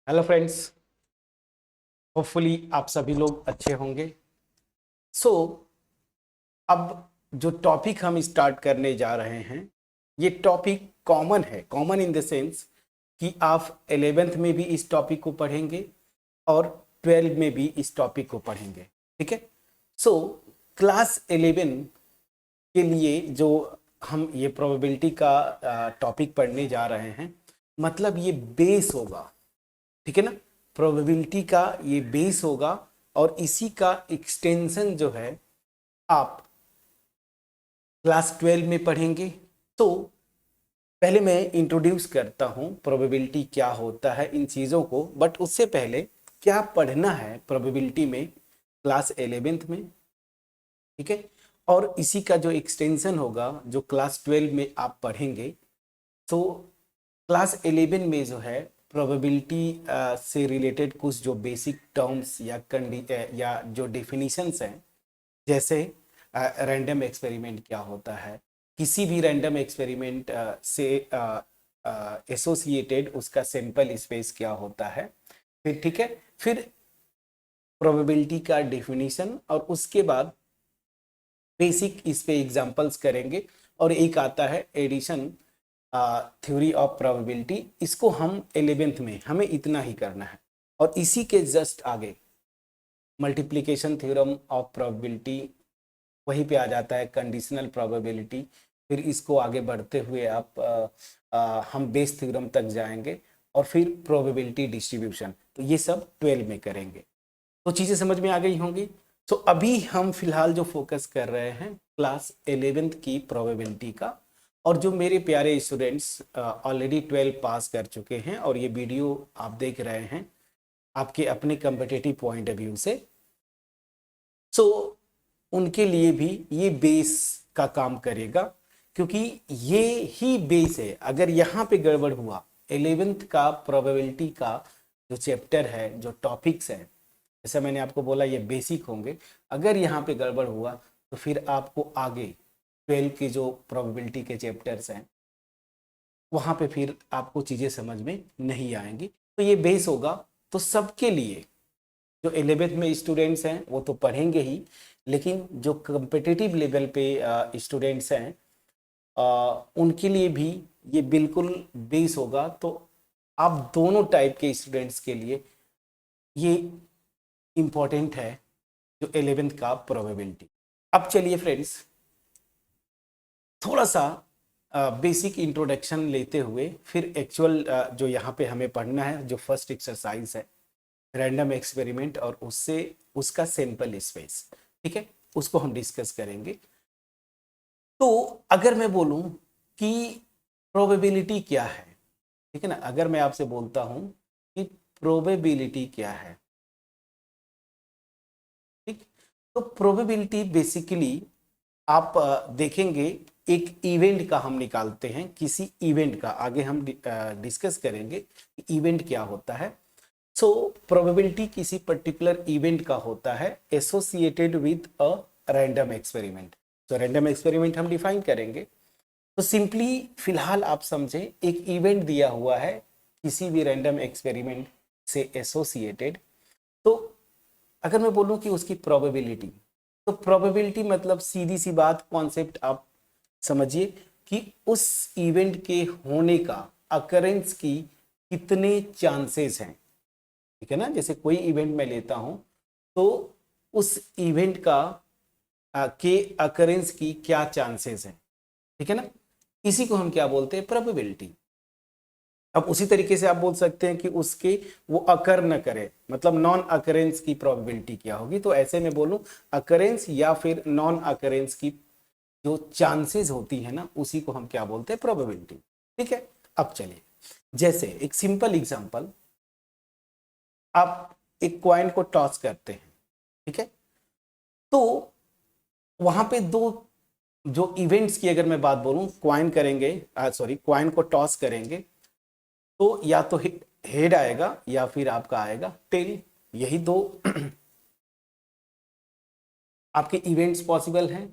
Hello friends. Hopefully आप सभी लोग अच्छे होंगे। सो अब जो टॉपिक हम स्टार्ट करने जा रहे हैं ये टॉपिक कॉमन है। कॉमन इन द सेंस कि आप 11th में भी इस टॉपिक को पढ़ेंगे और 12 में भी इस टॉपिक को पढ़ेंगे। ठीक है। सो क्लास 11 के लिए जो हम ये प्रोबेबिलिटी का टॉपिक पढ़ने जा रहे हैं, मतलब ये बेस होगा। ठीक है ना। प्रोबेबिलिटी का ये बेस होगा और इसी का एक्सटेंशन जो है आप क्लास 12 में पढ़ेंगे। तो पहले मैं इंट्रोड्यूस करता हूं प्रोबेबिलिटी क्या होता है इन चीज़ों को, बट उससे पहले क्या पढ़ना है प्रोबेबिलिटी में क्लास 11th में। ठीक है। और इसी का जो एक्सटेंशन होगा जो क्लास 12 में आप पढ़ेंगे, तो क्लास 11 में जो है प्रोबेबिलिटी से रिलेटेड कुछ जो बेसिक टर्म्स या जो डेफिनेशंस हैं, जैसे रैंडम एक्सपेरिमेंट क्या होता है, किसी भी रैंडम एक्सपेरिमेंट से एसोसिएटेड उसका सैंपल स्पेस क्या होता है। फिर ठीक है, फिर प्रोबेबिलिटी का डेफिनेशन और उसके बाद बेसिक इस पे एग्जांपल्स करेंगे। और एक आता है एडिशन थ्योरी ऑफ प्रोबेबिलिटी, इसको हम 11th में हमें इतना ही करना है। और इसी के जस्ट आगे मल्टीप्लिकेशन थ्योरम ऑफ प्रोबेबिलिटी, वहीं पे आ जाता है कंडीशनल प्रोबेबिलिटी। फिर इसको आगे बढ़ते हुए हम बेस थ्योरम तक जाएंगे और फिर प्रोबेबिलिटी डिस्ट्रीब्यूशन। तो ये सब 12 में करेंगे। तो चीज़ें समझ में आ गई होंगी। तो अभी हम फिलहाल जो फोकस कर रहे हैं क्लास 11th की प्रोबेबिलिटी का। और जो मेरे प्यारे स्टूडेंट्स ऑलरेडी 12 पास कर चुके हैं और ये वीडियो आप देख रहे हैं आपके अपने कम्पिटिटिव पॉइंट ऑफ व्यू से, सो उनके लिए भी ये बेस का काम करेगा, क्योंकि ये ही बेस है। अगर यहाँ पे गड़बड़ हुआ 11th का प्रोबेबिलिटी का जो चैप्टर है, जो टॉपिक्स हैं, जैसा मैंने आपको बोला ये बेसिक होंगे, अगर यहाँ पे गड़बड़ हुआ तो फिर आपको आगे 12 के जो प्रोबेबिलिटी के चैप्टर्स हैं वहाँ पे फिर आपको चीज़ें समझ में नहीं आएंगी। तो ये बेस होगा। तो सबके लिए जो 11th में स्टूडेंट्स हैं वो तो पढ़ेंगे ही, लेकिन जो कम्पिटिटिव लेवल पे स्टूडेंट्स हैं उनके लिए भी ये बिल्कुल बेस होगा। तो आप दोनों टाइप के स्टूडेंट्स के लिए ये इम्पॉर्टेंट है जो 11th का प्रोबेबिलिटी। अब चलिए फ्रेंड्स, थोड़ा सा बेसिक इंट्रोडक्शन लेते हुए फिर एक्चुअल जो यहाँ पे हमें पढ़ना है, जो फर्स्ट एक्सरसाइज है रैंडम एक्सपेरिमेंट और उससे उसका सैंपल स्पेस, ठीक है, उसको हम डिस्कस करेंगे। तो अगर मैं बोलूं कि प्रोबेबिलिटी क्या है, ठीक है ना, अगर मैं आपसे बोलता हूं कि प्रोबेबिलिटी क्या है, ठीक, तो प्रोबेबिलिटी बेसिकली आप देखेंगे एक इवेंट का हम निकालते हैं, किसी इवेंट का आगे हम डिस्कस करेंगे कि इवेंट क्या होता है। सो प्रोबेबिलिटी किसी पर्टिकुलर इवेंट का होता है associated with a random experiment. तो रैंडम एक्सपेरिमेंट हम डिफाइन करेंगे। तो सिंपली फिलहाल आप समझे एक इवेंट दिया हुआ है किसी भी रैंडम एक्सपेरिमेंट से एसोसिएटेड। तो अगर मैं बोलूं कि उसकी प्रोबेबिलिटी, तो प्रोबेबिलिटी मतलब सीधी सी बात, कॉन्सेप्ट आप समझिए कि उस इवेंट के होने का, अकरेंस की कितने चांसेस हैं। ठीक है ना। जैसे कोई इवेंट मैं लेता हूं तो उस इवेंट का के अकरेंस की क्या चांसेस हैं, ठीक है ना, इसी को हम क्या बोलते हैं, प्रोबेबिलिटी। अब उसी तरीके से आप बोल सकते हैं कि उसके वो अकर न करे, मतलब नॉन अकरेंस की प्रोबेबिलिटी क्या होगी। तो ऐसे में बोलूं अकरेंस या फिर नॉन अकरेंस की जो चांसेस होती है ना, उसी को हम क्या बोलते हैं, प्रोबेबिलिटी। ठीक है। अब चलिए, जैसे एक सिंपल एग्जांपल, आप एक कॉइन को टॉस करते हैं, ठीक है, तो वहां पे दो जो इवेंट्स की अगर मैं बात बोलूं, क्वाइन करेंगे, सॉरी क्वाइन को टॉस करेंगे तो या तो हेड आएगा या फिर आपका आएगा टेल। यही दो आपके इवेंट्स पॉसिबल हैं।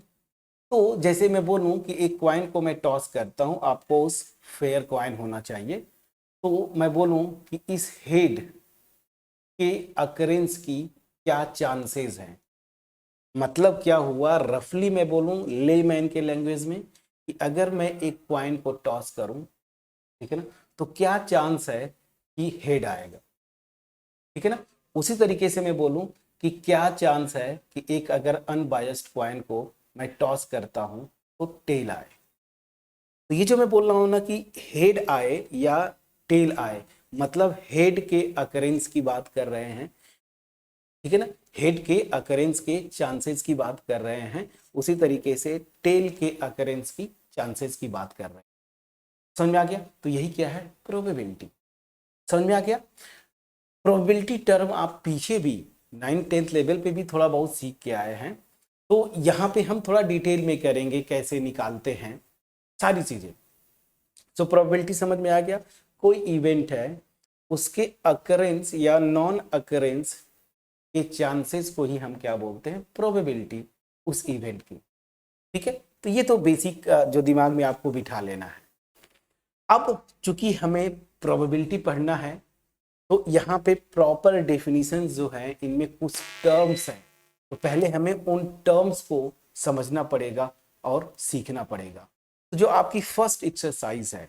तो जैसे मैं बोलूं कि एक क्वाइन को मैं टॉस करता हूं, आपको उस फेयर क्वाइन होना चाहिए। तो मैं बोलूं कि इस हेड के अकरेंस की क्या चांसेस हैं। मतलब क्या हुआ, रफली मैं बोलूं लेमैन के लैंग्वेज में, कि अगर मैं एक पॉइंट को टॉस करूं, ठीक है ना, तो क्या चांस है कि हेड आएगा, ठीक है ना। उसी तरीके से मैं बोलूं कि क्या चांस है कि एक अगर अनबायस्ड पॉइंट को मैं टॉस करता हूं तो टेल आए। तो ये जो मैं बोल रहा हूं ना कि हेड आए या टेल आए, मतलब हेड के अकरेंस की बात कर रहे हैं, ठीक है ना, हेड के अकरेंस के चांसेस की बात कर रहे हैं, उसी तरीके से टेल के अकरेंस की चांसेस की बात कर रहे हैं। समझ में आ गया। तो यही क्या है, प्रोबेबिलिटी। समझ में आ गया। प्रोबेबिलिटी टर्म आप पीछे भी 9th-10th लेवल पे भी थोड़ा बहुत सीख के आए हैं, तो यहाँ पे हम थोड़ा डिटेल में करेंगे कैसे निकालते हैं सारी चीजें। तो प्रोबेबिलिटी समझ में आ गया, कोई इवेंट है उसके अकरेंस या नॉन अकरेंस के चांसेस को ही हम क्या बोलते हैं, प्रोबेबिलिटी उस इवेंट की, ठीक है। तो ये तो बेसिक जो दिमाग में आपको बिठा लेना है। अब चूंकि हमें प्रोबेबिलिटी पढ़ना है, तो यहाँ पे प्रॉपर डेफिनेशन जो है इनमें कुछ टर्म्स हैं, तो पहले हमें उन टर्म्स को समझना पड़ेगा और सीखना पड़ेगा। तो जो आपकी फर्स्ट एक्सरसाइज है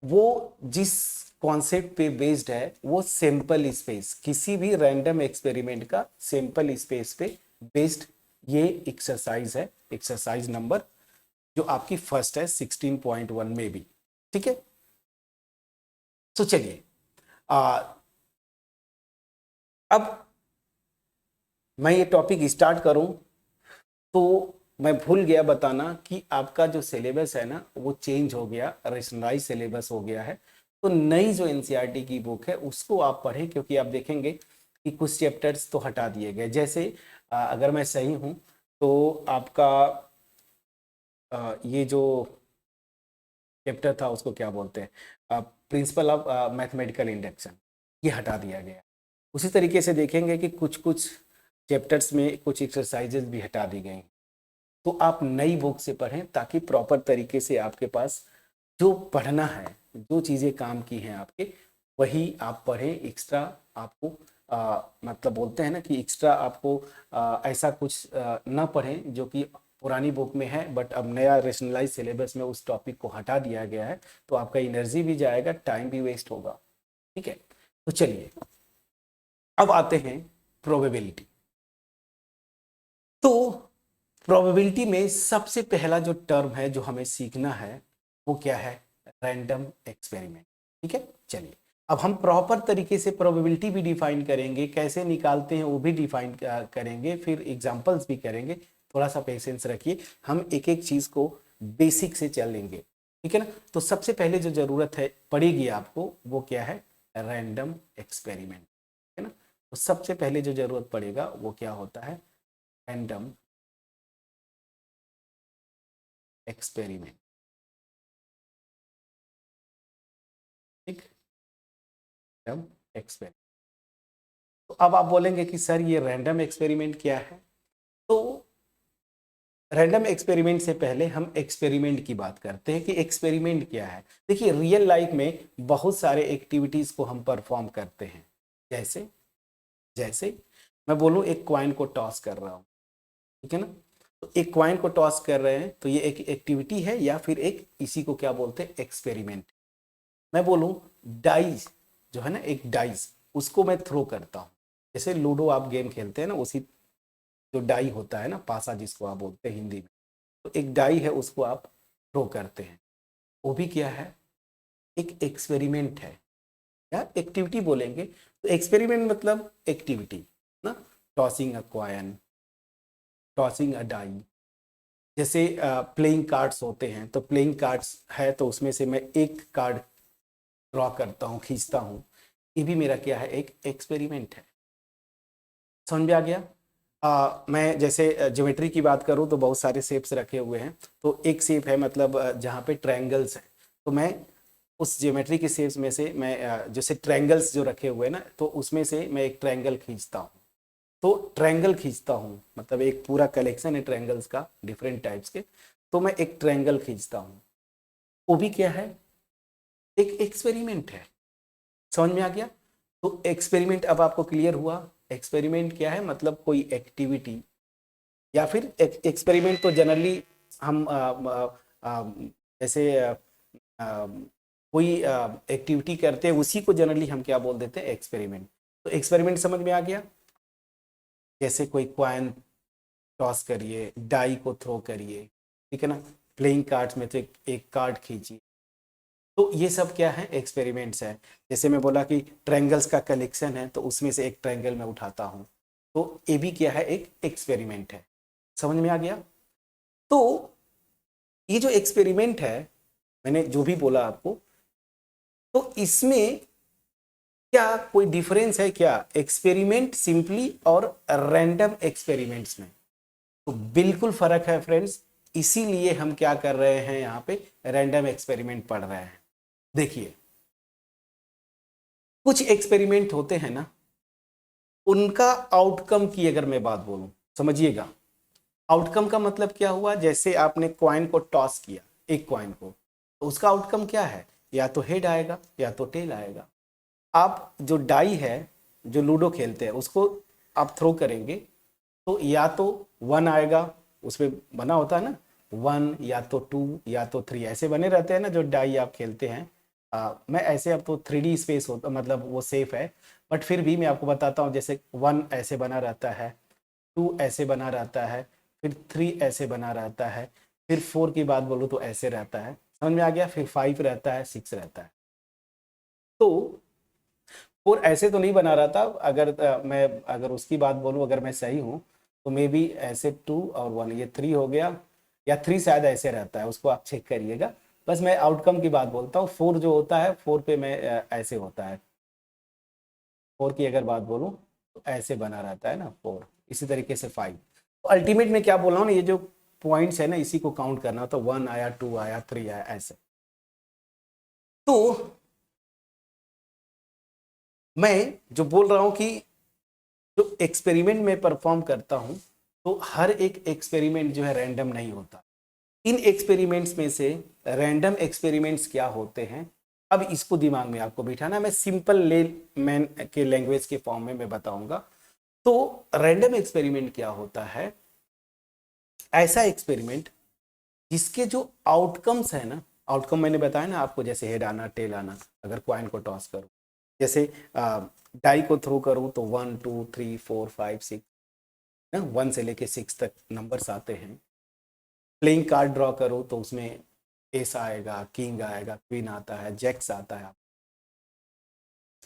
वो जिस कॉन्सेप्ट पे बेस्ड है वो सैंपल स्पेस, किसी भी रैंडम एक्सपेरिमेंट का सैंपल स्पेस पे बेस्ड ये एक्सरसाइज है, एक्सरसाइज नंबर जो आपकी फर्स्ट है 16.1 में भी, ठीक है। तो चलिए अब मैं ये टॉपिक स्टार्ट करूं तो मैं भूल गया बताना कि आपका जो सिलेबस है ना वो चेंज हो गया, रेशनलाइज सिलेबस हो गया है। तो नई जो एनसीईआरटी की बुक है उसको आप पढ़ें, क्योंकि आप देखेंगे कि कुछ चैप्टर्स तो हटा दिए गए। जैसे अगर मैं सही हूं तो आपका ये जो चैप्टर था उसको क्या बोलते हैं, प्रिंसिपल ऑफ मैथमेटिकल इंडक्शन, ये हटा दिया गया। उसी तरीके से देखेंगे कि कुछ कुछ चैप्टर्स में कुछ एक्सरसाइजेज भी हटा दी गई। तो आप नई बुक से पढ़ें ताकि प्रॉपर तरीके से आपके पास जो पढ़ना है, जो चीज़ें काम की हैं आपके, वही आप पढ़ें। एक्स्ट्रा आपको मतलब बोलते हैं ना कि एक्स्ट्रा आपको ऐसा कुछ ना पढ़ें जो कि पुरानी बुक में है, बट अब नया रेशनलाइज सिलेबस में उस टॉपिक को हटा दिया गया है, तो आपका एनर्जी भी जाएगा, टाइम भी वेस्ट होगा, ठीक है। तो चलिए अब आते हैं प्रोबेबिलिटी। तो प्रोबेबिलिटी में सबसे पहला जो टर्म है जो हमें सीखना है वो क्या है, रैंडम एक्सपेरिमेंट, ठीक है। चलिए अब हम प्रॉपर तरीके से प्रोबेबिलिटी भी डिफाइन करेंगे, कैसे निकालते हैं वो भी डिफाइन करेंगे, फिर एग्जांपल्स भी करेंगे। थोड़ा सा पेशेंस रखिए, हम एक एक चीज को बेसिक से चलेंगे, ठीक है ना। तो सबसे पहले जो जरूरत है पड़ेगी आपको वो क्या है, रैंडम एक्सपेरिमेंट, है ना। तो सबसे पहले जो जरूरत पड़ेगा वो क्या होता है, रैंडम एक्सपेरिमेंट, ठीक, रैंडम एक्सपेरिमेंट। तो अब आप बोलेंगे कि सर ये रैंडम एक्सपेरिमेंट क्या है। तो रैंडम एक्सपेरिमेंट से पहले हम एक्सपेरिमेंट की बात करते हैं कि एक्सपेरिमेंट क्या है। देखिए रियल लाइफ में बहुत सारे एक्टिविटीज को हम परफॉर्म करते हैं। जैसे जैसे मैं बोलूं एक कॉइन को टॉस कर रहा हूं, ठीक है ना। तो एक कॉइन को टॉस कर रहे हैं तो ये एक एक्टिविटी है या फिर एक, इसी को क्या बोलते हैं, एक्सपेरिमेंट। मैं बोलूं डाइस जो है ना, एक डाइस उसको मैं थ्रो करता हूं, जैसे लूडो आप गेम खेलते हैं ना, उसी जो डाई होता है ना, पासा जिसको आप बोलते हैं हिंदी में, तो एक डाई है उसको आप थ्रो करते हैं, वो भी क्या है, एक एक्सपेरिमेंट है या एक्टिविटी बोलेंगे। तो एक्सपेरिमेंट मतलब एक्टिविटी ना, tossing a coin, tossing a die. जैसे प्लेइंग कार्ड्स होते हैं, तो प्लेइंग कार्ड्स है तो उसमें से मैं एक कार्ड ड्रॉ करता हूँ, खींचता हूँ, ये भी मेरा क्या है, एक एक्सपेरिमेंट है। समझ में आ गया। मैं जैसे ज्योमेट्री की बात करूं तो बहुत सारे शेप्स रखे हुए हैं, तो एक शेप है मतलब जहाँ पे ट्रायंगल्स है, तो मैं उस ज्योमेट्री के शेप्स में से मैं जैसे ट्रायंगल्स जो रखे हुए हैं ना, तो उसमें से मैं एक ट्रायंगल खींचता हूँ। तो ट्रायंगल खींचता हूँ मतलब एक पूरा कलेक्शन है ट्रायंगल्स का, डिफरेंट टाइप्स के, तो मैं एक ट्रायंगल खींचता हूँ, वो भी क्या है, एक एक्सपेरिमेंट है। समझ में आ गया। तो एक्सपेरिमेंट अब आपको क्लियर हुआ। एक्सपेरिमेंट क्या है, मतलब कोई एक्टिविटी, या फिर एक्सपेरिमेंट तो जनरली हम जैसे कोई एक्टिविटी करते हैं उसी को जनरली हम क्या बोल देते हैं, एक्सपेरिमेंट। तो एक्सपेरिमेंट समझ में आ गया। जैसे कोई कॉइन टॉस करिए, डाई को थ्रो करिए, ठीक है ना, प्लेइंग कार्ड्स में तो एक कार्ड खींचिए, तो ये सब क्या है, एक्सपेरिमेंट्स है। जैसे मैं बोला कि ट्रायंगल्स का कलेक्शन है, तो उसमें से एक ट्रायंगल मैं उठाता हूँ, तो ये भी क्या है, एक एक्सपेरिमेंट है। समझ में आ गया। तो ये जो एक्सपेरिमेंट है, मैंने जो भी बोला आपको, तो इसमें क्या कोई डिफरेंस है क्या एक्सपेरिमेंट सिंपली और रैंडम एक्सपेरिमेंट्स में? तो बिल्कुल फर्क है फ्रेंड्स, इसीलिए हम क्या कर रहे हैं, यहाँ पे रैंडम एक्सपेरिमेंट पढ़ रहे हैं। देखिए, कुछ एक्सपेरिमेंट होते हैं ना, उनका आउटकम की अगर मैं बात बोलूं, समझिएगा, आउटकम का मतलब क्या हुआ, जैसे आपने कॉइन को टॉस किया, एक कॉइन को, तो उसका आउटकम क्या है, या तो हेड आएगा या तो टेल आएगा। आप जो डाई है, जो लूडो खेलते हैं, उसको आप थ्रो करेंगे, तो या तो 1 आएगा, उसमें बना होता है ना 1, या तो 2 या तो 3, ऐसे बने रहते हैं ना जो डाई आप खेलते हैं। मैं ऐसे, अब तो 3D स्पेस होता, मतलब वो सेफ है, बट फिर भी मैं आपको बताता हूँ। जैसे 1 ऐसे बना रहता है, 2 ऐसे बना रहता है, फिर 3 ऐसे बना रहता है, फिर 4 की बात बोलूँ तो ऐसे रहता है, समझ में आ गया, फिर 5 रहता है, 6 रहता है। तो 4 ऐसे तो नहीं बना रहा था, अगर मैं अगर उसकी बात बोलूँ, अगर मैं सही हूँ तो मे बी ऐसे 2 और 1, ये 3 हो गया, या 3 शायद ऐसे रहता है, उसको आप चेक करिएगा। बस मैं आउटकम की बात बोलता हूँ। 4 जो होता है, 4 पे मैं ऐसे होता है, 4 की अगर बात बोलूँ तो ऐसे बना रहता है ना 4, इसी तरीके से 5। तो अल्टीमेट में क्या बोल रहा हूँ ना, ये जो पॉइंट्स है ना, इसी को काउंट करना, तो 1 आया, 2 आया, 3 आया, ऐसे। तो मैं जो बोल रहा हूँ कि जो एक्सपेरिमेंट में परफॉर्म करता हूं, तो हर एक एक्सपेरिमेंट जो है रैंडम नहीं होता। इन एक्सपेरिमेंट्स में से रैंडम एक्सपेरिमेंट्स क्या होते हैं, अब इसको दिमाग में आपको बिठाना, मैं सिंपल ले मैन के लैंग्वेज के फॉर्म में मैं बताऊंगा। तो रैंडम एक्सपेरिमेंट क्या होता है, ऐसा एक्सपेरिमेंट जिसके जो आउटकम्स है ना, आउटकम मैंने बताया ना आपको, जैसे हेड आना, टेल आना, अगर क्वाइन को टॉस करूं, जैसे डाई को थ्रो करूं तो 1 2 3 4 5 6, 1 से लेके 6 तक नंबर्स आते हैं। प्लेइंग कार्ड ड्रॉ करो तो उसमें एस आएगा, किंग आएगा, क्वीन आता है, जैक्स आता है।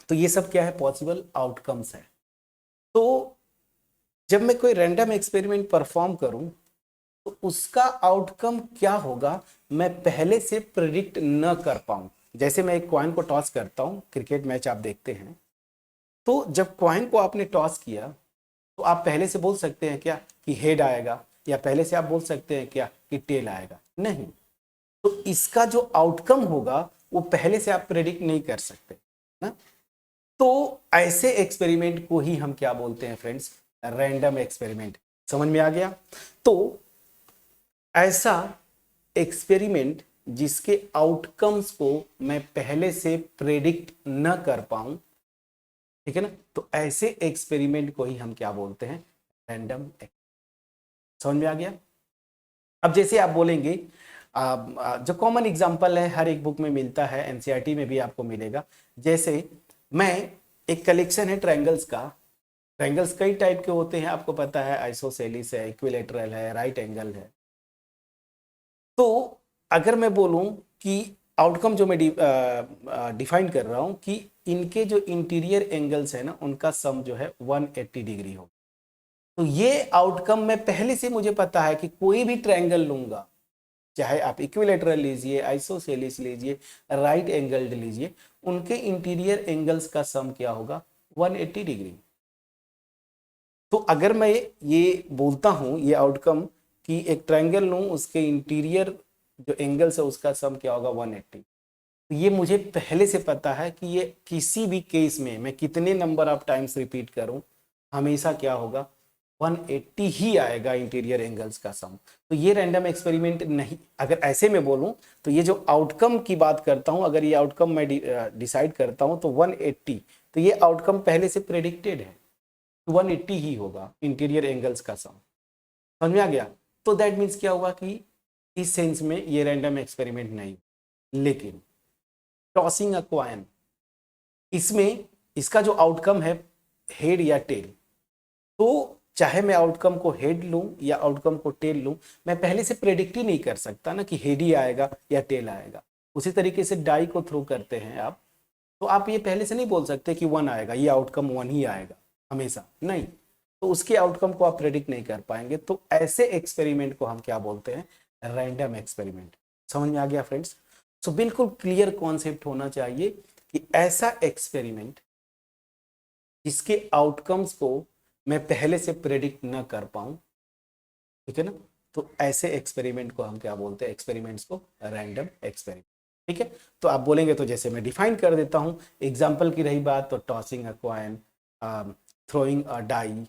तो ये सब क्या है, पॉसिबल आउटकम्स है। तो जब मैं कोई रैंडम एक्सपेरिमेंट परफॉर्म करूं, तो उसका आउटकम क्या होगा, मैं पहले से प्रिडिक्ट न कर पाऊं। जैसे मैं एक कॉइन को टॉस करता हूं, क्रिकेट मैच आप देखते हैं, तो जब कॉइन को आपने टॉस किया, तो आप पहले से बोल सकते हैं क्या कि हेड आएगा, या पहले से आप बोल सकते हैं क्या कि टेल आएगा? नहीं। तो इसका जो आउटकम होगा वो पहले से आप प्रेडिक्ट नहीं कर सकते ना। तो ऐसे एक्सपेरिमेंट को ही हम क्या बोलते हैं फ्रेंड्स, रैंडम एक्सपेरिमेंट। समझ में आ गया। तो ऐसा एक्सपेरिमेंट जिसके आउटकम्स को मैं पहले से प्रेडिक्ट न कर पाऊं, ठीक है ना, तो ऐसे एक्सपेरिमेंट को ही हम क्या बोलते हैं, रैंडम। समझ में आ गया। अब जैसे आप बोलेंगे, जो कॉमन एग्जांपल है, हर एक बुक में मिलता है, एनसीईआरटी में भी आपको मिलेगा। जैसे मैं, एक कलेक्शन है ट्रायंगल्स का। ट्रायंगल्स कई टाइप के होते हैं, आपको पता है, आइसोसेलिस है, इक्विलैटरल है, राइट एंगल है। तो अगर मैं बोलूं कि आउटकम जो मैं डिफाइन कर रहा हूं कि इनके जो इंटीरियर एंगल्स है ना, उनका सम जो है 180 डिग्री हो, तो ये आउटकम में पहले से मुझे पता है कि कोई भी ट्रायंगल लूंगा, चाहे आप इक्विलैटरल लीजिए, आइसोसेलिस लीजिए, राइट एंगल्ड लीजिए, उनके इंटीरियर एंगल्स का सम क्या होगा, 180 डिग्री। तो अगर मैं ये बोलता हूं, ये आउटकम, कि एक ट्रायंगल लूं, उसके इंटीरियर जो एंगल्स है उसका सम क्या होगा, 180, तो ये मुझे पहले से पता है कि ये किसी भी केस में मैं कितने नंबर ऑफ टाइम्स रिपीट करूं, हमेशा क्या होगा, 180 ही आएगा इंटीरियर एंगल्स का सम। तो ये रैंडम एक्सपेरिमेंट नहीं, अगर ऐसे में बोलूं तो ये जो आउटकम की बात करता हूं, अगर ये आउटकम मैं डिसाइड करता हूं तो 180, तो ये आउटकम पहले से प्रेडिक्टेड है, 180 ही होगा इंटीरियर एंगल्स का सम। समझ में आ गया? तो दैट मीन्स क्या हुआ कि इस सेंस में ये रैंडम एक्सपेरिमेंट नहीं। लेकिन टॉसिंग अ कॉइन, इसमें इसका जो आउटकम है हेड या टेल, तो चाहे मैं आउटकम को हेड लूं या आउटकम को टेल लूं, मैं पहले से प्रेडिक्ट ही नहीं कर सकता ना कि हेड ही आएगा या टेल आएगा। उसी तरीके से डाई को थ्रो करते हैं आप, तो आप ये पहले से नहीं बोल सकते कि 1 आएगा, ये आउटकम 1 ही आएगा हमेशा, नहीं। तो उसके आउटकम को आप प्रेडिक्ट नहीं कर पाएंगे। तो ऐसे एक्सपेरिमेंट को हम क्या बोलते हैं? Random experiment. समझ में आ गया फ्रेंड्स? सो बिल्कुल क्लियर कॉन्सेप्ट होना चाहिए कि ऐसा एक्सपेरिमेंट जिसके आउटकम्स को मैं पहले से प्रेडिक्ट न कर पाऊं, ठीक है ना, तो ऐसे एक्सपेरिमेंट को हम क्या बोलते हैं? एक्सपेरिमेंट्स को रैंडम एक्सपेरिमेंट। ठीक है, तो आप बोलेंगे तो जैसे मैं डिफाइन कर देता हूं, एग्जांपल की रही बात तो tossing a coin, throwing a die,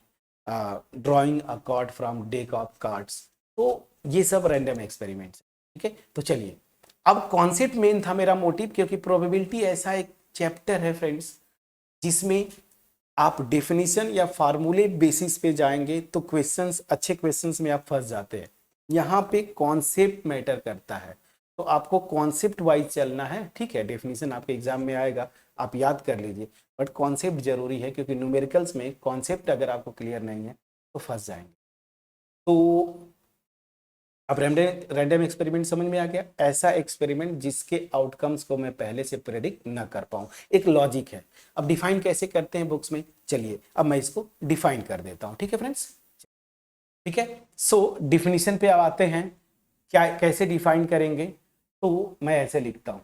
drawing a card from deck of cards, तो ये सब रैंडम एक्सपेरिमेंट्स। ठीक है, तो चलिए, अब कॉन्सेप्ट मेन था मेरा मोटिव, क्योंकि प्रोबेबिलिटी ऐसा एक चैप्टर है फ्रेंड्स जिसमें आप डेफिनेशन या फार्मूले बेसिस पे जाएंगे तो क्वेश्चंस, अच्छे क्वेश्चंस में आप फंस जाते हैं। यहाँ पे कॉन्सेप्ट मैटर करता है, तो आपको कॉन्सेप्ट वाइज चलना है। ठीक है, डेफिनेशन आपके एग्जाम में आएगा, आप याद कर लीजिए, बट कॉन्सेप्ट जरूरी है, क्योंकि न्यूमेरिकल्स में कॉन्सेप्ट अगर आपको क्लियर नहीं है तो फंस जाएंगे। तो अब रैंडम एक्सपेरिमेंट समझ में आ गया, ऐसा एक्सपेरिमेंट जिसके आउटकम्स को मैं पहले से प्रेडिक्ट न कर पाऊं, एक लॉजिक है। अब डिफाइन कैसे करते हैं बुक्स में, चलिए अब मैं इसको डिफाइन कर देता हूं। ठीक है फ्रेंड्स, ठीक है। सो डिफिनीशन पे अब आते हैं, क्या कैसे डिफाइन करेंगे? तो मैं ऐसे लिखता हूं,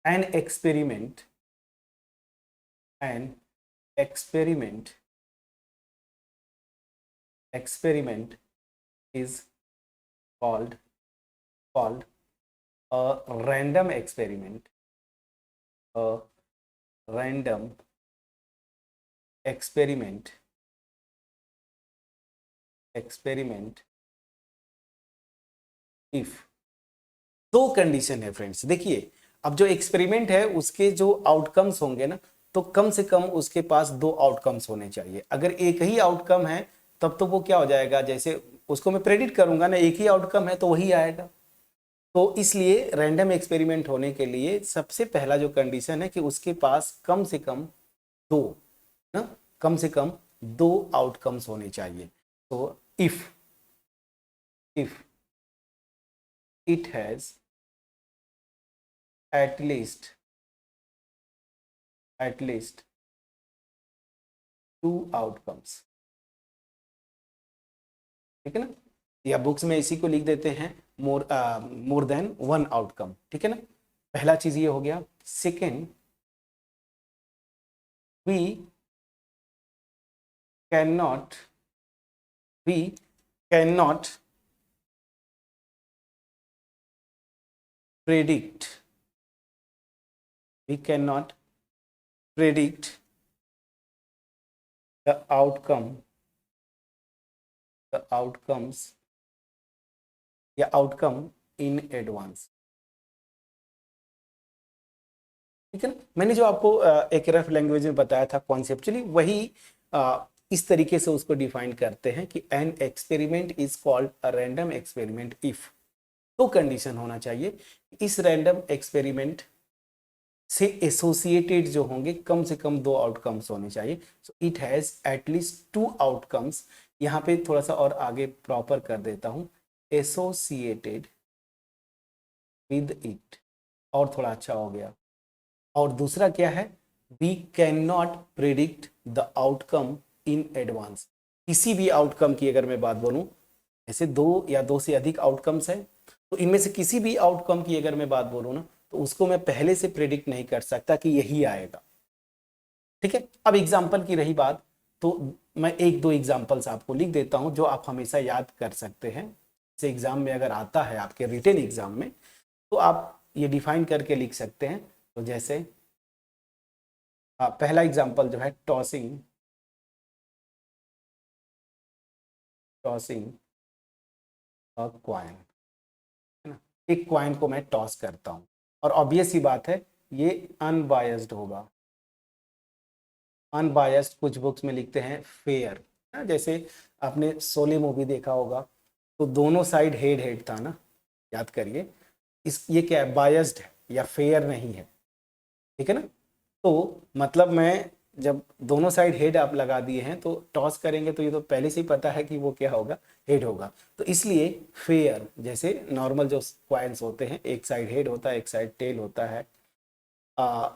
an experiment, an experiment, experiment is called called a random experiment, a random experiment, experiment if, दो कंडीशन है फ्रेंड्स। देखिए, अब जो एक्सपेरिमेंट है उसके जो आउटकम्स होंगे ना, तो कम से कम उसके पास दो आउटकम्स होने चाहिए। अगर एक ही आउटकम है तब तो वो क्या हो जाएगा, जैसे उसको मैं प्रेडिक्ट करूंगा ना, एक ही आउटकम है तो वही आएगा। तो इसलिए रैंडम एक्सपेरिमेंट होने के लिए सबसे पहला जो कंडीशन है कि उसके पास कम से कम दो, ना, कम से कम दो आउटकम्स होने चाहिए। तो if it has at least two outcomes, ठीक है ना, या बुक्स में इसी को लिख देते हैं, मोर देन वन आउटकम। ठीक है ना, पहला चीज ये हो गया। Second, we can not we can not predict we cannot predict the outcomes या आउटकम इन एडवांस। ठीक है ना, मैंने जो आपको एक रफ लैंग्वेज में बताया था कॉन्सेप्चुअली, वही इस तरीके से उसको डिफाइन करते हैं कि an experiment is called a random experiment if, तो कंडीशन होना चाहिए इस रैंडम एक्सपेरिमेंट से एसोसिएटेड जो होंगे कम से कम दो आउटकम्स होने चाहिए। So it has at least to outcomes. यहाँ पे थोड़ा सा और आगे प्रॉपर कर देता हूँ, एसोसिएटेड विद इट, और थोड़ा अच्छा हो गया। और दूसरा क्या है, we can not predict the outcome in advance. किसी भी आउटकम की अगर मैं बात बोलूं, ऐसे दो या दो से अधिक आउटकम्स हैं, तो इनमें से किसी भी आउटकम की अगर मैं बात बोलूं ना, तो उसको मैं पहले से प्रिडिक्ट नहीं कर सकता कि यही आएगा। ठीक है, अब एग्जाम्पल की रही बात, तो मैं एक दो एग्जाम्पल्स आपको लिख देता हूं जो आप हमेशा याद कर सकते हैं। जैसे एग्जाम में अगर आता है आपके रिटन एग्जाम में, तो आप ये डिफाइन करके लिख सकते हैं। तो जैसे पहला एग्जाम्पल जो है, टॉसिंग टॉसिंग अ क्वाइन, है ना। एक क्वाइन को मैं टॉस करता हूँ और ऑब्वियस ही बात है ये अनबायस्ड होगा। अनबायस्ड कुछ बुक्स में लिखते हैं फेयर, जैसे आपने शोले मूवी देखा होगा तो दोनों साइड हेड हेड था ना, याद करिए। इस ये क्या है, बायस्ड है या फेयर नहीं है, ठीक है ना। तो मतलब मैं जब दोनों साइड हेड आप लगा दिए हैं तो टॉस करेंगे तो ये तो पहले से ही पता है कि वो क्या होगा, हेड होगा। तो इसलिए फेयर, जैसे नॉर्मल जो क्वाइंस होते हैं एक साइड हेड होता है एक साइड टेल होता है,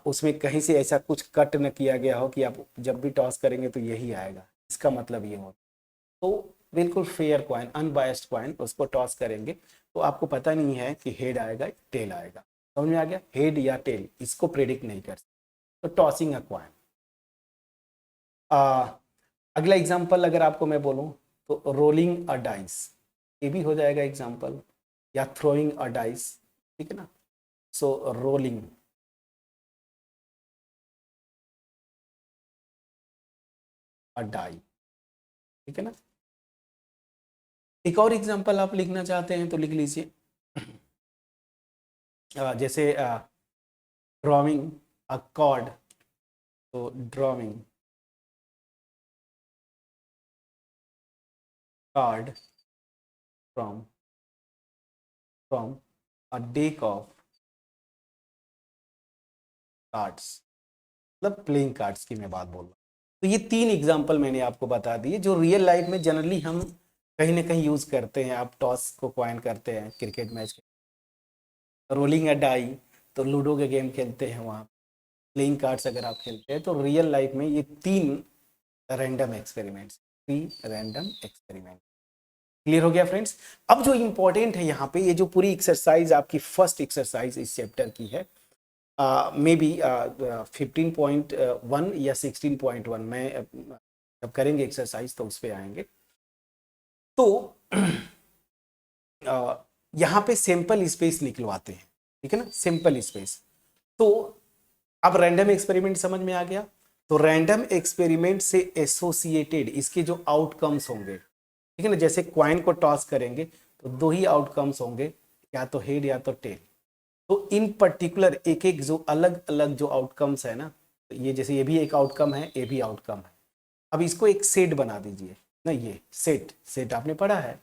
उसमें कहीं से ऐसा कुछ कट न किया गया हो कि आप जब भी टॉस करेंगे तो यही आएगा, इसका मतलब ये होता। तो बिल्कुल फेयर क्वाइन, अनबायस्ड क्वाइन, उसको टॉस करेंगे तो आपको पता नहीं है कि हेड आएगा टेल आएगा। समझ में आ गया, हेड या टेल इसको प्रेडिक्ट नहीं कर सकते, तो टॉसिंग अ क्वाइन। अगला एग्जांपल अगर आपको मैं बोलूं तो रोलिंग अ डाइस, ये भी हो जाएगा एग्जांपल, या थ्रोइंग अ डाइस, ठीक है ना। सो रोलिंग अ डाई, ठीक है ना। एक और एग्जांपल आप लिखना चाहते हैं तो लिख लीजिए, जैसे ड्राइंग अ कॉर्ड, तो drawing card from from a deck of cards, मतलब प्लेइंग कार्ड्स की मैं बात बोल रहा हूँ। तो ये तीन एग्जांपल मैंने आपको बता दिए जो रियल लाइफ में जनरली हम कहीं ना कहीं यूज करते हैं। आप टॉस को क्वाइन करते हैं क्रिकेट मैच, रोलिंग अ डाई तो लूडो के गेम खेलते हैं वहाँ, प्लेइंग कार्ड्स अगर आप खेलते हैं, तो रियल लाइफ में ये तीन random experiments, three random experiment. Clear हो गया फ्रेंड्स। अब जो इंपॉर्टेंट है यहाँ पे, ये जो पूरी एक्सरसाइज आपकी फर्स्ट एक्सरसाइज इस चैप्टर की है, मे बी 15.1 या 16.1 में जब करेंगे एक्सरसाइज तो उस पर आएंगे। तो यहाँ पे सैंपल स्पेस निकलवाते हैं, ठीक है ना, सैंपल स्पेस। तो अब रैंडम एक्सपेरिमेंट समझ में आ गया, तो रैंडम एक्सपेरिमेंट से एसोसिएटेड इसके जो आउटकम्स होंगे, ठीक है ना, जैसे क्वाइन को टॉस करेंगे तो दो ही आउटकम्स होंगे, या तो हेड या तो टेल। तो इन पर्टिकुलर एक एक जो अलग अलग जो आउटकम्स है ना, तो ये जैसे ये भी एक आउटकम है, ये भी आउटकम है। अब इसको एक सेट बना दीजिए ना, ये सेट, सेट आपने पढ़ा है,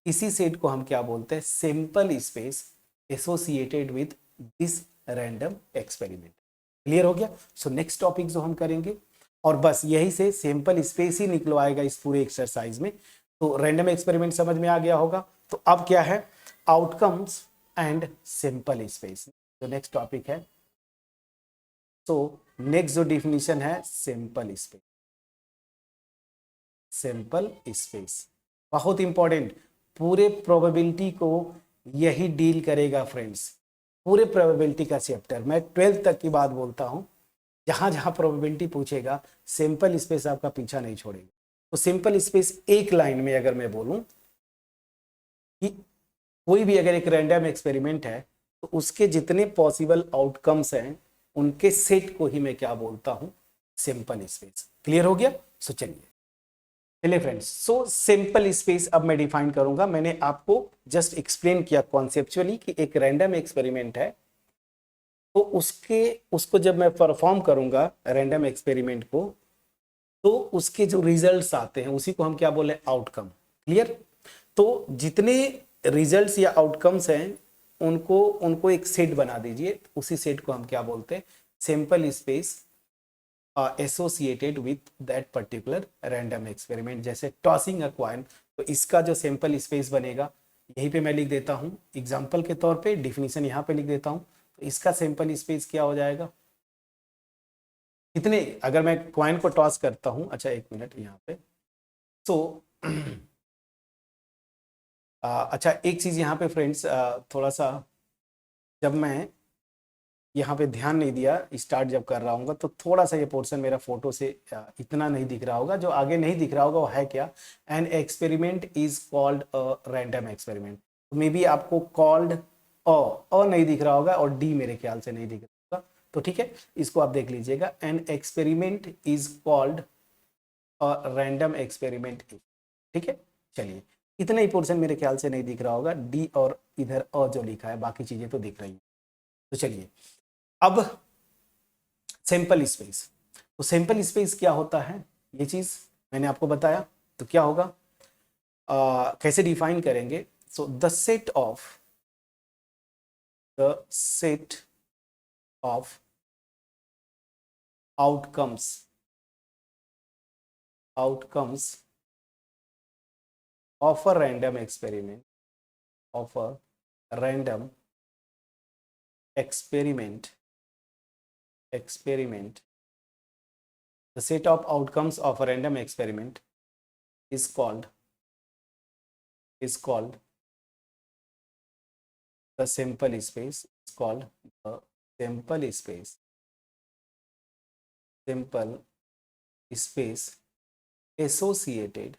इसी सेट को हम क्या बोलते हैं, sample space associated with this random experiment. Clear हो गया। सो नेक्स्ट टॉपिक जो हम करेंगे, और बस यही से सैंपल स्पेस ही निकलवाएगा इस पूरे एक्सरसाइज में। तो रैंडम एक्सपेरिमेंट समझ में आ गया होगा। तो अब क्या है, आउटकम्स एंड सैंपल स्पेस, जो नेक्स्ट टॉपिक है। तो नेक्स्ट जो डिफिनीशन है, सैंपल स्पेस, सैंपल स्पेस बहुत इंपॉर्टेंट, पूरे प्रोबेबिलिटी को यही डील करेगा फ्रेंड्स। पूरे प्रोबेबिलिटी का चैप्टर, मैं 12th तक की बात बोलता हूं, जहां जहां प्रोबेबिलिटी पूछेगा सिंपल स्पेस आपका पीछा नहीं छोड़ेगा। तो सिंपल स्पेस एक लाइन में अगर मैं बोलूं कि कोई भी अगर एक रैंडम एक्सपेरिमेंट है तो उसके जितने पॉसिबल आउटकम्स हैं उनके सेट को ही मैं क्या बोलता हूं, सिंपल स्पेस। क्लियर हो गया। सो चलिए फ्रेंड्स, सो सिंपल स्पेस अब मैं डिफाइन करूंगा। मैंने आपको जस्ट एक्सप्लेन किया कॉन्सेप्चुअली कि एक रैंडम एक्सपेरिमेंट है, तो उसको जब मैं परफॉर्म करूंगा रैंडम एक्सपेरिमेंट को, तो उसके जो रिजल्ट्स आते हैं उसी को हम क्या बोले, आउटकम। क्लियर। तो जितने रिजल्ट्स या आउटकम्स हैं उनको उनको एक सेट बना दीजिए, उसी सेट को हम क्या बोलते हैं, sample space associated with that particular random experiment. जैसे टॉसिंग अ कॉइन, तो इसका जो सैंपल स्पेस बनेगा यहीं पे मैं लिख देता हूं एग्जांपल के तौर पे, डिफिनीशन यहां पे लिख देता हूं। तो इसका सैंपल स्पेस क्या हो जाएगा, कितने, अगर मैं कॉइन को टॉस करता हूं, अच्छा एक मिनट यहाँ पे। तो अच्छा एक चीज यहाँ पे फ्रेंड्स, थोड़ा सा जब मैं यहाँ पे ध्यान नहीं दिया स्टार्ट जब कर रहा हूँ, तो थोड़ा सा ये पोर्शन मेरा फोटो से इतना नहीं दिख रहा होगा, जो आगे नहीं दिख रहा होगा वो है क्या, an experiment is called a random experiment. May be आपको कॉल्ड अ नहीं दिख रहा होगा और डी मेरे ख्याल से नहीं दिख रहा होगा, तो ठीक है, इसको आप देख लीजिएगा, an experiment is called a random experiment, ठीक है। चलिए, इतना ही पोर्शन मेरे ख्याल से नहीं दिख रहा होगा, डी और इधर अ जो लिखा है, बाकी चीजें तो दिख रही हैं। तो चलिए, अब सैंपल स्पेस। तो सैंपल स्पेस क्या होता है, ये चीज मैंने आपको बताया। तो क्या होगा, कैसे डिफाइन करेंगे? So the set of outcomes of a random experiment the set of outcomes of a random experiment is called the sample space. It's called the sample space associated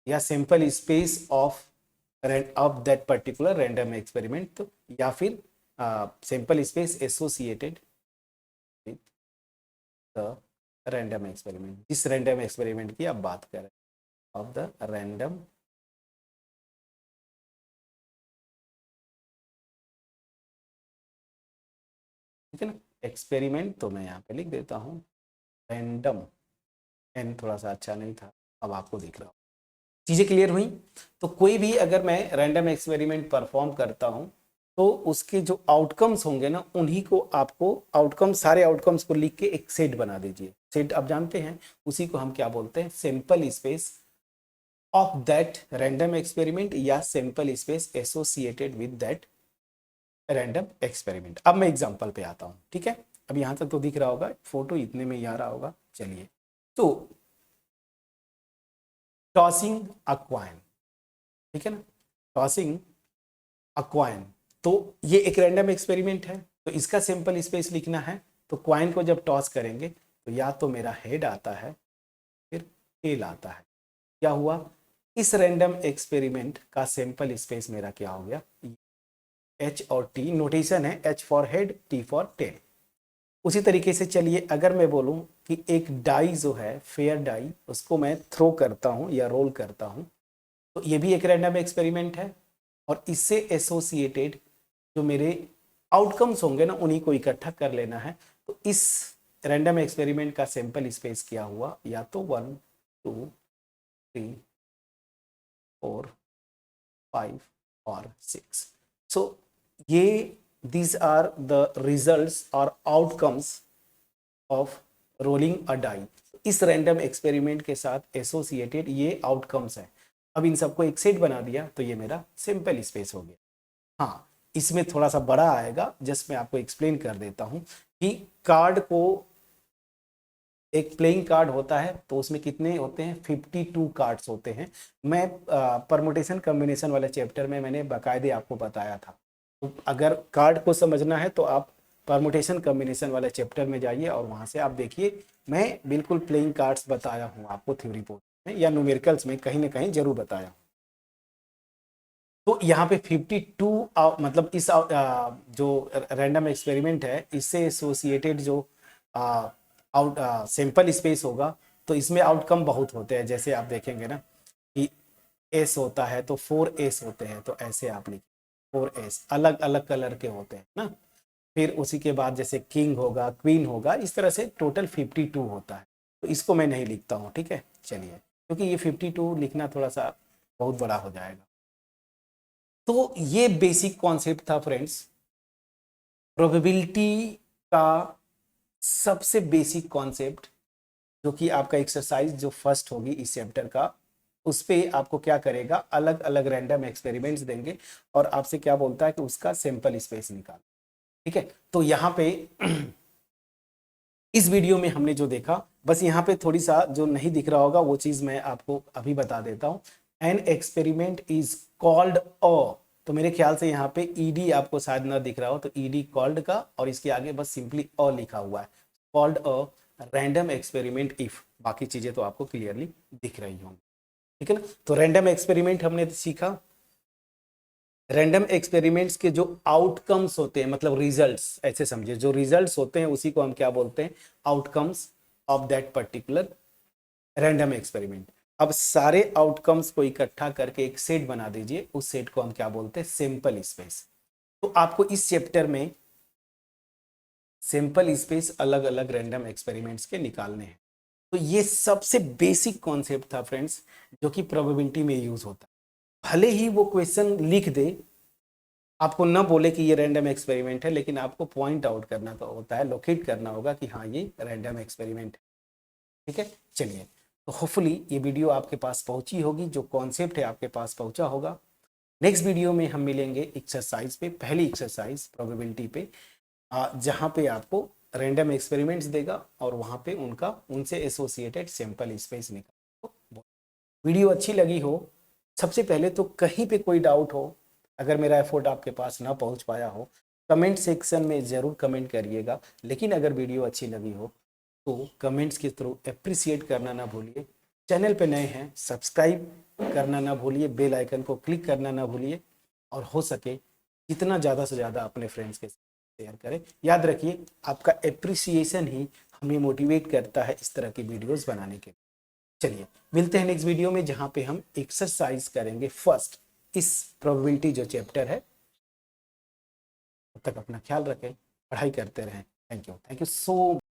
या sample space of that particular random experiment, तो या फिर sample space associated with the random experiment, जिस random experiment की आप बात कर रहे हैं, ऑफ द रैंडम ठीक है ना एक्सपेरिमेंट। तो मैं यहाँ पे लिख देता हूँ रैंडम, एन थोड़ा सा अच्छा नहीं था, अब आपको दिख रहा हो। चीज़ें क्लियर हुई? तो कोई भी अगर मैं रैंडम एक्सपेरिमेंट परफॉर्म करता हूं तो उसके जो आउटकम्स होंगे ना, उन्हीं को आपको आउटकम्स, सारे आउटकम्स को लिख के एक सेट बना दीजिए। सेट आप जानते हैं, उसी को हम क्या बोलते हैं, sample space of that random experiment या sample space associated with that random experiment. अब मैं एग्जांपल पे आता हूं, ठीक है? अब यहां तक तो दिख रहा होगा, फोटो इतने में ही आ रहा होगा। चलिए, तो टॉसिंग अ कॉइन, ठीक है ना, टॉसिंग अ कॉइन, तो ये एक रैंडम एक्सपेरिमेंट है, तो इसका सैंपल स्पेस लिखना है। तो कॉइन को जब टॉस करेंगे तो या तो मेरा हेड आता है, फिर टेल आता है। क्या हुआ, इस रैंडम एक्सपेरिमेंट का सैंपल स्पेस मेरा क्या हो गया, एच और टी नोटेशन है, H for head, T for tail. उसी तरीके से चलिए, अगर मैं बोलूं कि एक डाई जो है, फेयर डाई, उसको मैं थ्रो करता हूं या रोल करता हूं, तो ये भी एक रैंडम एक्सपेरिमेंट है, और इससे एसोसिएटेड जो मेरे आउटकम्स होंगे ना, उन्हीं को इकट्ठा कर लेना है। तो इस रैंडम एक्सपेरिमेंट का सैंपल स्पेस क्या हुआ, या तो 1 2 3 4 5 और 6। सो ये these are the results or outcomes of rolling a die। इस रैंडम एक्सपेरिमेंट के साथ एसोसिएटेड ये आउटकम्स है। अब इन सबको एक सेट बना दिया तो ये मेरा सैंपल स्पेस हो गया। हाँ, इसमें थोड़ा सा बड़ा आएगा, जस्ट मैं आपको एक्सप्लेन कर देता हूं कि कार्ड को, एक प्लेइंग कार्ड होता है तो उसमें कितने होते हैं, 52 कार्ड्स होते हैं। मैं परमुटेशन कॉम्बिनेशन वाले चैप्टर में मैंने बाकायदे आपको बताया था। तो अगर कार्ड को समझना है तो आप परमुटेशन कॉम्बिनेशन वाले चैप्टर में जाइए और वहां से आप देखिए, मैं बिल्कुल प्लेइंग कार्ड्स बताया हूँ आपको थ्योरी पोर्शन में या न्यूमेरिकल्स में कहीं ना कहीं जरूर बताया हूँ। तो यहाँ पे 52 मतलब इस जो रैंडम एक्सपेरिमेंट है, इससे एसोसिएटेड जो आउट सैंपल स्पेस होगा, तो इसमें आउटकम बहुत होते हैं। जैसे आप देखेंगे ना कि एस होता है तो 4 एस होते हैं, तो ऐसे आप लिखिए 4 एस, अलग अलग कलर के होते हैं ना। फिर उसी के बाद जैसे किंग होगा, क्वीन होगा, इस तरह से टोटल 52 होता है। तो इसको मैं नहीं लिखता हूँ, ठीक है? चलिए, क्योंकि ये 52 लिखना थोड़ा सा बहुत बड़ा हो जाएगा। तो ये बेसिक कॉन्सेप्ट था फ्रेंड्स, प्रोबेबिलिटी का सबसे बेसिक कॉन्सेप्ट, जो कि आपका एक्सरसाइज जो फर्स्ट होगी इस चैप्टर का, उस पे आपको क्या करेगा, अलग अलग रैंडम एक्सपेरिमेंट्स देंगे और आपसे क्या बोलता है कि उसका सैंपल स्पेस निकाल, ठीक है? तो यहाँ पे इस वीडियो में हमने जो देखा, बस यहाँ पे थोड़ी सा जो नहीं दिख रहा होगा वो चीज मैं आपको अभी बता देता हूँ। An experiment is called a, तो मेरे ख्याल से यहाँ पे ईडी आपको शायद ना दिख रहा हो, तो ईडी कॉल्ड का और इसके आगे बस सिंपली अ लिखा हुआ है, called a random experiment if, बाकी चीजें तो आपको क्लियरली दिख रही होंगी, ठीक है ना? तो रैंडम एक्सपेरिमेंट हमने सीखा, रैंडम एक्सपेरिमेंट्स के जो आउटकम्स होते हैं, मतलब रिजल्ट्स, ऐसे समझिए, जो रिजल्ट्स होते हैं उसी को हम क्या बोलते हैं, outcomes of that particular random experiment. अब सारे आउटकम्स को इकट्ठा करके एक सेट बना दीजिए, उस सेट को हम क्या बोलते हैं, सिंपल स्पेस। तो आपको इस चैप्टर में सिंपल स्पेस अलग अलग रैंडम एक्सपेरिमेंट्स के निकालने हैं। तो ये सबसे बेसिक कॉन्सेप्ट था फ्रेंड्स, जो कि प्रोबेबिलिटी में यूज होता है। भले ही वो क्वेश्चन लिख दे, आपको न बोले कि ये रैंडम एक्सपेरिमेंट है, लेकिन आपको पॉइंट आउट करना तो होता है, लोकेट करना होगा कि हाँ ये रैंडम एक्सपेरिमेंट है। ठीक है, चलिए, तो होपफुली ये वीडियो आपके पास पहुंची होगी, जो कॉन्सेप्ट है आपके पास पहुंचा होगा। नेक्स्ट वीडियो में हम मिलेंगे एक्सरसाइज पे, पहली एक्सरसाइज प्रोबेबिलिटी पे, जहाँ पे आपको रैंडम एक्सपेरिमेंट्स देगा और वहाँ पे उनसे एसोसिएटेड सैंपल स्पेस निकाल। वीडियो अच्छी लगी हो, सबसे पहले तो कहीं पे कोई डाउट हो, अगर मेरा एफर्ट आपके पास ना पहुंच पाया हो, कमेंट सेक्शन में ज़रूर कमेंट करिएगा। लेकिन अगर वीडियो अच्छी लगी हो तो कमेंट्स के थ्रू अप्रिसिएट करना ना भूलिए। चैनल पे नए हैं, सब्सक्राइब करना ना भूलिए, बेल आइकन को क्लिक करना ना भूलिए, और हो सके जितना ज़्यादा से ज़्यादा अपने फ्रेंड्स के साथ शेयर करें। याद रखिए, आपका अप्रिसिएशन ही हमें मोटिवेट करता है इस तरह की वीडियोस बनाने के लिए। चलिए, मिलते हैं नेक्स्ट वीडियो में, जहां पे हम एक्सरसाइज करेंगे फर्स्ट, इस प्रोबेबिलिटी जो चैप्टर है। तब तक अपना ख्याल रखें, पढ़ाई करते रहें। Thank you so